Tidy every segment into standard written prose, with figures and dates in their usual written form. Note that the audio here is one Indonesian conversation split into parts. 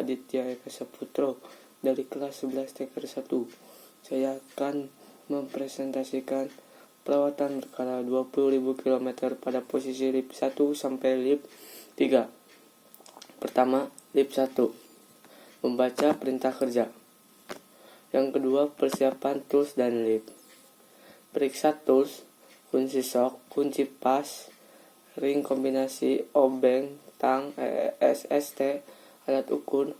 Aditya Eka Saputro dari kelas 11 TKR 1. Saya akan mempresentasikan perawatan berkala 20.000 km pada posisi lip 1 sampai lip 3. Pertama, lip 1. Membaca perintah kerja. Yang kedua, persiapan tools dan lip. Periksa tools, kunci sok, kunci pas, ring kombinasi, obeng, tang, SST, alat ukur.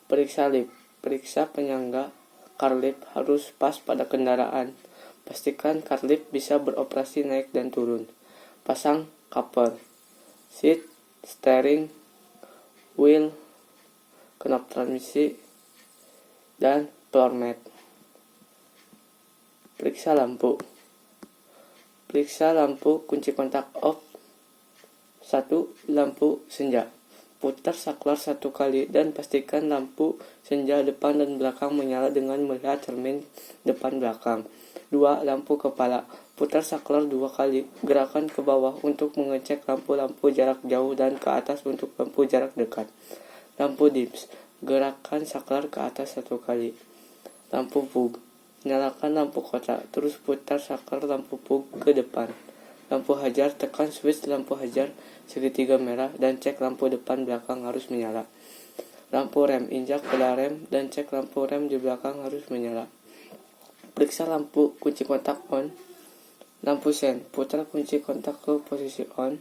Periksa lip. Periksa penyangga. Carlip harus pas pada kendaraan. Pastikan carlip bisa beroperasi naik dan turun. Pasang cover, seat, steering, wheel, knop transmisi, dan floor mat. Periksa lampu. Periksa lampu kunci kontak off. 1. Lampu senja. Putar saklar 1 kali dan pastikan lampu senja depan dan belakang menyala dengan melihat cermin depan belakang. 2. Lampu kepala. Putar saklar 2 kali. Gerakan ke bawah untuk mengecek lampu-lampu jarak jauh dan ke atas untuk lampu jarak dekat. Lampu dims. Gerakan saklar ke atas 1 kali. Lampu pug. Nyalakan lampu kotak. Terus putar saklar lampu pug ke depan. Lampu hajar, tekan switch lampu hajar segitiga merah dan cek lampu depan belakang harus menyala. Lampu rem, injak pedal rem dan cek lampu rem di belakang harus menyala. Periksa lampu kunci kontak on. Lampu sen, putar kunci kontak ke posisi on.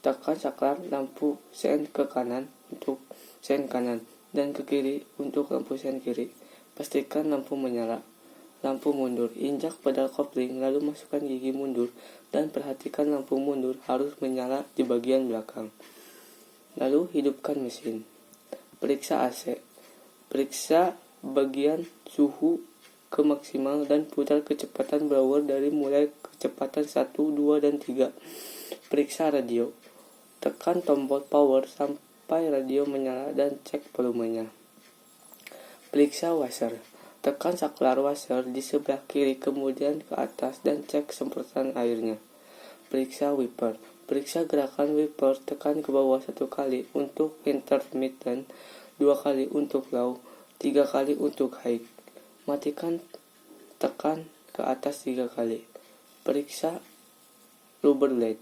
Tekan saklar lampu sen ke kanan untuk sen kanan dan ke kiri untuk lampu sen kiri. Pastikan lampu menyala. Lampu mundur, injak pedal kopling lalu masukkan gigi mundur dan perhatikan lampu mundur harus menyala di bagian belakang. Lalu hidupkan mesin. Periksa AC. Periksa bagian suhu ke maksimal dan putar kecepatan blower dari mulai kecepatan 1, 2, dan 3. Periksa radio. Tekan tombol power sampai radio menyala dan cek volumenya. Periksa washer. Tekan saklar washer di sebelah kiri kemudian ke atas dan cek semprotan airnya. Periksa wiper. Periksa gerakan wiper, tekan ke bawah 1 kali untuk intermittent, 2 kali untuk low, 3 kali untuk high. Matikan, tekan ke atas 3 kali. Periksa rubber blade.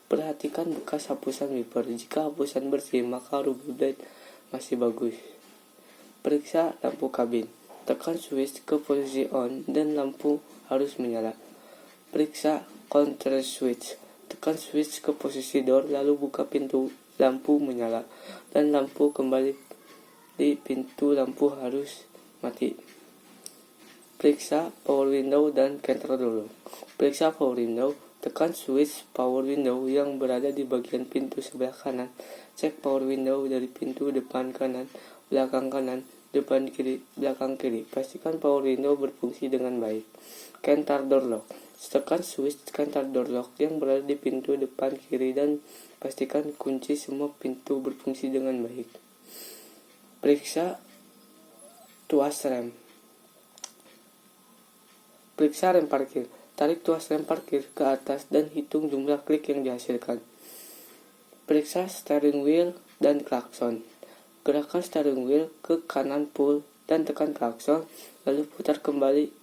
Perhatikan bekas hapusan wiper. Jika hapusan bersih maka rubber blade masih bagus. Periksa lampu kabin. Tekan switch ke posisi on dan lampu harus menyala. Periksa control switch. Tekan switch ke posisi door lalu buka pintu, lampu menyala dan lampu kembali di pintu, lampu harus mati. Periksa power window dan counter door. Periksa power window. Tekan switch power window yang berada di bagian pintu sebelah kanan. Cek power window dari pintu depan kanan, belakang kanan, depan kiri, belakang kiri. Pastikan power window berfungsi dengan baik. Counter door lock. Tekan switch counter door lock yang berada di pintu depan kiri dan pastikan kunci semua pintu berfungsi dengan baik. Periksa tuas rem. Periksa rem parkir. Tarik tuas rem parkir ke atas dan hitung jumlah klik yang dihasilkan. Periksa steering wheel dan klakson. Gerakan steering wheel ke kanan pull dan tekan klakson, lalu putar kembali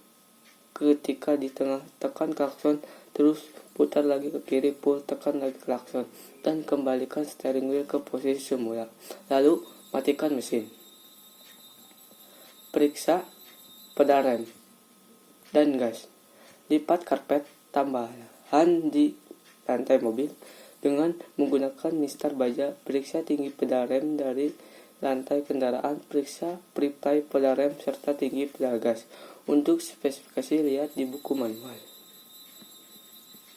ketika di tengah, tekan klakson, terus putar lagi ke kiri pull, tekan lagi klakson, dan kembalikan steering wheel ke posisi semula. Lalu matikan mesin. Periksa pedal rem dan gas. Lipat karpet tambahan di lantai mobil dengan menggunakan mistar baja. Periksa tinggi pedal rem dari lantai kendaraan. Periksa pripai pedal rem serta tinggi pedal gas. Untuk spesifikasi lihat di buku manual.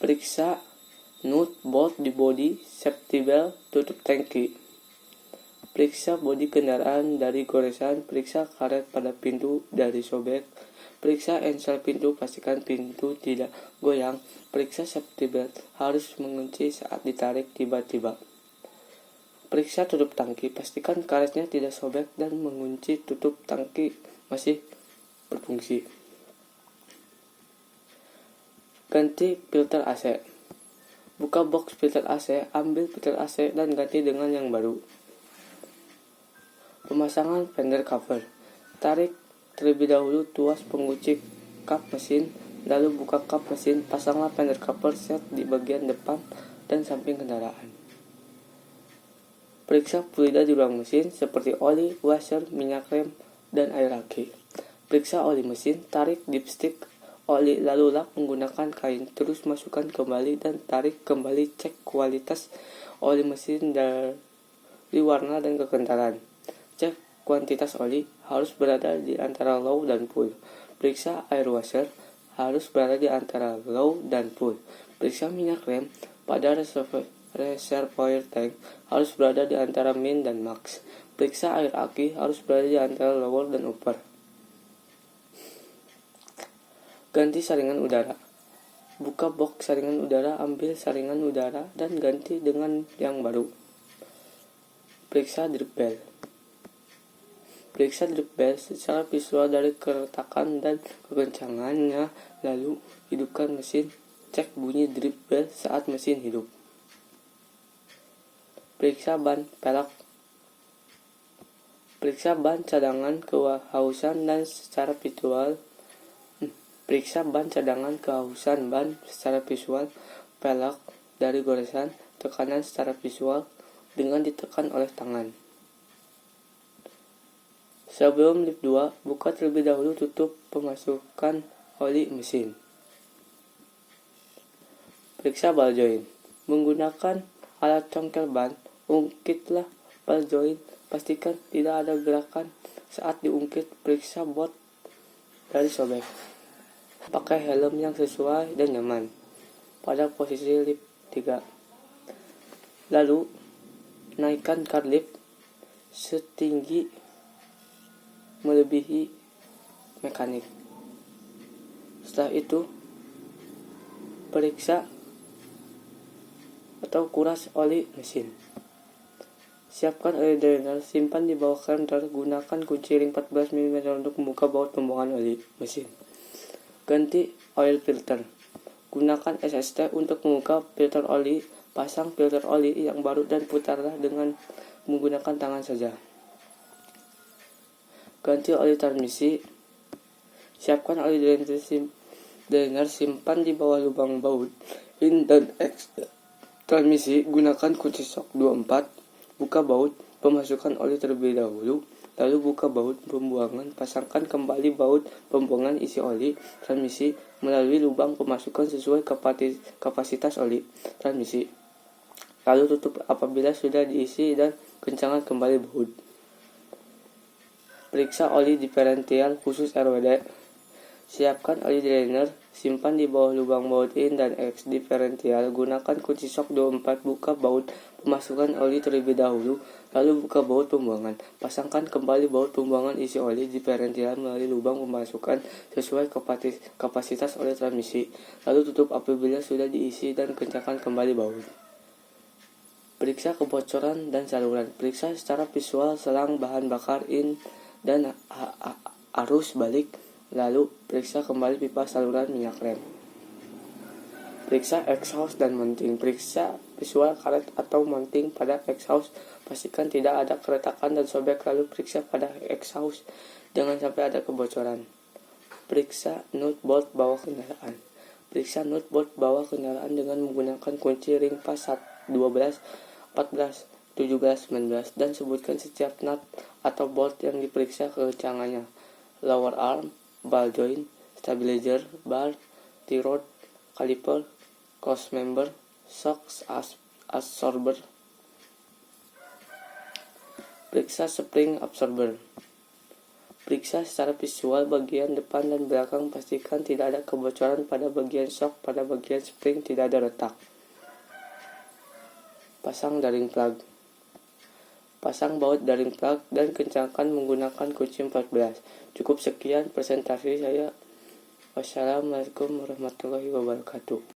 Periksa nut bolt di bodi, safety belt, tutup tangki. Periksa bodi kendaraan dari goresan. Periksa karet pada pintu dari sobek. Periksa ensel pintu, pastikan pintu tidak goyang. Periksa safety belt, harus mengunci saat ditarik tiba-tiba. Periksa tutup tangki, pastikan karetnya tidak sobek dan mengunci tutup tangki masih berfungsi. Ganti filter AC. Buka box filter AC, ambil filter AC dan ganti dengan yang baru. Pemasangan fender cover. Tarik terlebih dahulu tuas pengunci kap mesin, lalu buka kap mesin, pasanglah fender cover set di bagian depan dan samping kendaraan. Periksa fluida di ruang mesin seperti oli, washer, minyak rem, dan air aki. Periksa oli mesin, tarik dipstick oli lalu lap menggunakan kain, terus masukkan kembali dan tarik kembali, cek kualitas oli mesin dari warna dan kekentalan. Cek kuantitas oli, harus berada di antara low dan full. Periksa air washer, harus berada di antara low dan full. Periksa minyak rem pada reservoir tank, harus berada di antara min dan max. Periksa air aki, harus berada di antara lower dan upper. Ganti saringan udara. Buka box saringan udara, ambil saringan udara dan ganti dengan yang baru. Periksa drip bell. Periksa drip bell secara visual dari keretakan dan kekencangannya, lalu hidupkan mesin. Cek bunyi drip bell saat mesin hidup. Periksa ban pelek. Periksa ban cadangan kehausan dan secara visual. Periksa ban cadangan kehausan ban secara visual, pelek dari goresan, tekanan secara visual dengan ditekan oleh tangan. Sebelum lip 2, buka terlebih dahulu tutup pemasukan oli mesin. Periksa ball joint. Menggunakan alat congkel ban, ungkitlah ball joint, pastikan tidak ada gerakan saat diungkit. Periksa bot dari sobek. Pakai helm yang sesuai dan nyaman pada posisi lip 3. Lalu, naikkan car lip setinggi melebihi mekanik. Setelah itu, periksa atau kuras oli mesin. Siapkan oli drainer, simpan di bawah cranter, gunakan kunci ring 14 mm untuk membuka baut pembuangan oli mesin. Ganti oil filter. Gunakan SST untuk membuka filter oli, pasang filter oli yang baru dan putarlah dengan menggunakan tangan saja. Ganti oli transmisi. Siapkan oli drainer, simpan di bawah lubang baut in dan X transmisi. Gunakan kunci shock 24. Buka baut pemasukan oli terlebih dahulu, lalu buka baut pembuangan, pasangkan kembali baut pembuangan isi oli transmisi melalui lubang pemasukan sesuai kapasitas oli transmisi. Lalu tutup apabila sudah diisi dan kencangkan kembali baut. Periksa oli diferensial khusus RWD. Siapkan oli drainer, simpan di bawah lubang baut in dan X diferensial. Gunakan kunci shock 24, buka baut pemasukan oli terlebih dahulu, lalu buka baut pembuangan. Pasangkan kembali baut pembuangan isi oli diferensial melalui lubang pemasukan sesuai kapasitas oli transmisi. Lalu tutup apabila sudah diisi dan kencangkan kembali baut. Periksa kebocoran dan saluran. Periksa secara visual selang bahan bakar in dan arus balik. Lalu periksa kembali pipa saluran minyak rem. Periksa exhaust dan mounting. Periksa visual karet atau mounting pada exhaust. Pastikan tidak ada keretakan dan sobek, lalu periksa pada exhaust. Jangan sampai ada kebocoran. Periksa nut bolt bawah kendaraan. Periksa nut bolt bawah kendaraan dengan menggunakan kunci ring pas 12, 14, 17, 19 dan sebutkan setiap nut atau bolt yang diperiksa kekencangannya. Lower arm, ball joint, stabilizer, bar, T-rod, caliper, cross member, shocks absorber. Periksa spring absorber. Periksa secara visual bagian depan dan belakang, pastikan tidak ada kebocoran pada bagian shock, pada bagian spring tidak ada retak. Pasang daring plug. Pasang baut daring plug dan kencangkan menggunakan kunci 14. Cukup sekian presentasi saya. Wassalamualaikum warahmatullahi wabarakatuh.